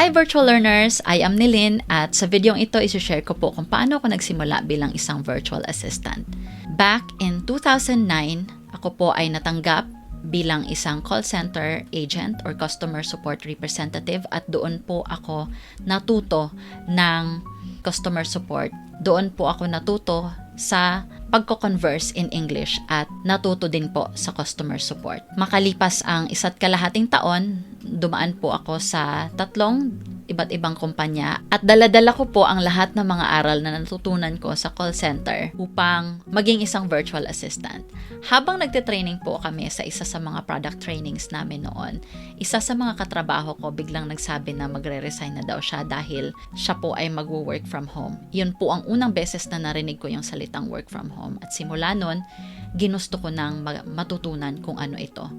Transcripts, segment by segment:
Hi virtual learners! I am Nilin at sa videong ito isi-share ko po kung paano ako nagsimula bilang isang virtual assistant. Back in 2009, ako po ay natanggap bilang isang call center agent or customer support representative at doon po ako natuto ng customer support. Doon po ako natuto sa pagko-converse in English at natuto din po sa customer support. Makalipas ang 1.5 taon, dumaan po ako sa 3 iba't ibang kumpanya at dala-dala ko po ang lahat ng mga aral na natutunan ko sa call center upang maging isang virtual assistant. Habang nagte-training po kami sa isa sa mga product trainings namin noon, isa sa mga katrabaho ko biglang nagsabi na magre-resign na daw siya dahil siya po ay magwo-work from home. Yun po ang unang beses na narinig ko yung salitang work from home at simula nun, ginusto ko nang matutunan kung ano ito.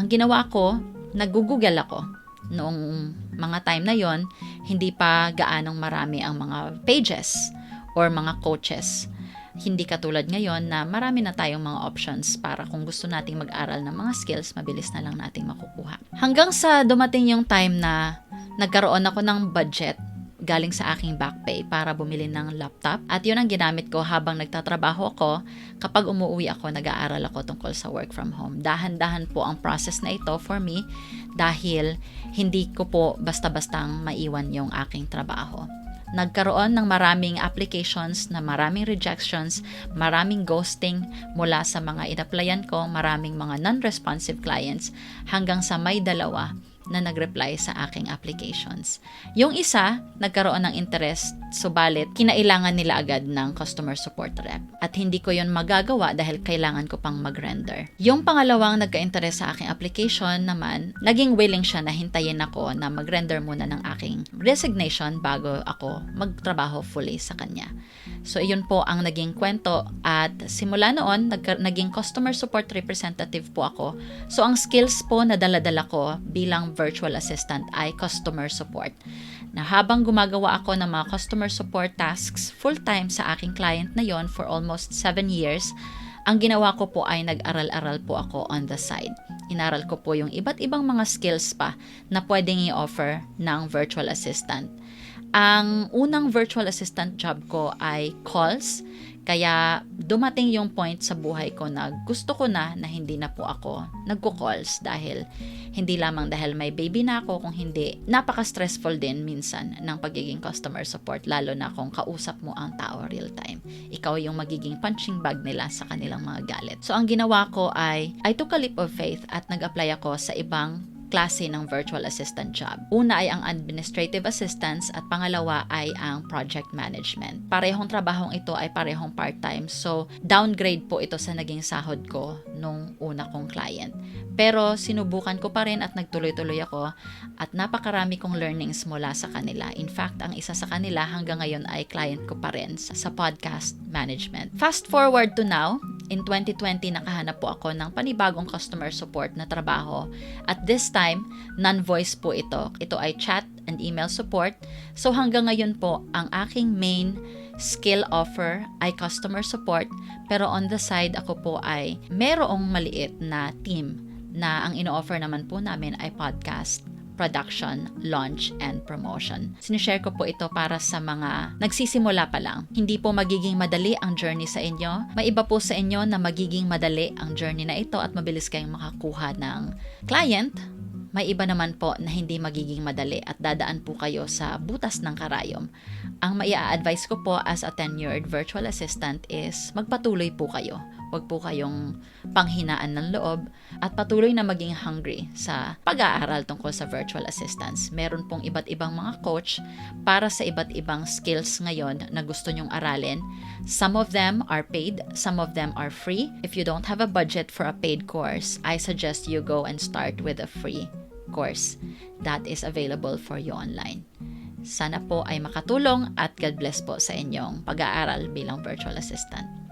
Ang ginawa ko, nag-google ako. Noong mga time na yon, hindi pa gaanong marami ang mga pages or mga coaches. Hindi katulad ngayon na marami na tayong mga options para kung gusto nating mag-aral ng mga skills, mabilis na lang nating makukuha. Hanggang sa dumating yung time na nagkaroon ako ng budget galing sa aking back pay para bumili ng laptop at yun ang ginamit ko habang nagtatrabaho ako. Kapag umuwi ako, nag-aaral ako tungkol sa work from home. Dahan-dahan po ang process na ito for me dahil hindi ko po basta-bastang maiwan yung aking trabaho. Nagkaroon ng maraming applications na maraming rejections, maraming ghosting mula sa mga in-applyan ko, maraming mga non-responsive clients hanggang sa may 2 na nag-reply sa aking applications. Yung isa, nagkaroon ng interest, subalit kinailangan nila agad ng customer support rep. At hindi ko yun magagawa dahil kailangan ko pang mag-render. Yung pangalawang nagka-interest sa aking application naman, naging willing siya na hintayin ako na mag-render muna ng aking resignation bago ako magtrabaho fully sa kanya. So, yun po ang naging kwento at simula noon, naging customer support representative po ako. So, ang skills po na dala-dala ko bilang virtual assistant ay customer support. Na habang gumagawa ako ng mga customer support tasks full-time sa aking client na yon for almost 7 years, ang ginawa ko po ay nag-aral-aral po ako on the side. Inaral ko po yung iba't ibang mga skills pa na pwedeng i-offer ng virtual assistant. Ang unang virtual assistant job ko ay calls. Kaya dumating yung point sa buhay ko na gusto ko na hindi na po ako nagko-calls dahil hindi lamang dahil may baby na ako, kung hindi, napaka-stressful din minsan ng pagiging customer support, lalo na kung kausap mo ang tao real time. Ikaw yung magiging punching bag nila sa kanilang mga galit. So ang ginawa ko ay I took a leap of faith at nag-apply ako sa ibang klase ng virtual assistant job. Una ay ang administrative assistance at pangalawa ay ang project management. Parehong trabahong ito ay parehong part-time. So, downgrade po ito sa naging sahod ko nung una kong client. Pero sinubukan ko pa rin at nagtuloy-tuloy ako at napakarami kong learnings mula sa kanila. In fact, ang isa sa kanila hanggang ngayon ay client ko pa rin sa podcast management. Fast forward to now, in 2020 nakahanap po ako ng panibagong customer support na trabaho. At this time, non-voice po ito. Ito ay chat and email support. So hanggang ngayon po, ang aking main skill offer ay customer support. Pero on the side, ako po ay merong maliit na team na ang ino-offer naman po namin ay podcast, production, launch, and promotion. Sinishare ko po ito para sa mga nagsisimula pa lang. Hindi po magiging madali ang journey sa inyo. May iba po sa inyo na magiging madali ang journey na ito at mabilis kayong makakuha ng client. May iba naman po na hindi magiging madali at dadaan po kayo sa butas ng karayom. Ang maia-advise ko po as a tenured virtual assistant is magpatuloy po kayo. Huwag po kayong panghinaan ng loob at patuloy na maging hungry sa pag-aaral tungkol sa virtual assistants. Meron pong iba't ibang mga coach para sa iba't ibang skills ngayon na gusto nyong aralin. Some of them are paid, some of them are free. If you don't have a budget for a paid course, I suggest you go and start with a free course that is available for you online. Sana po ay makatulong at God bless po sa inyong pag-aaral bilang virtual assistant.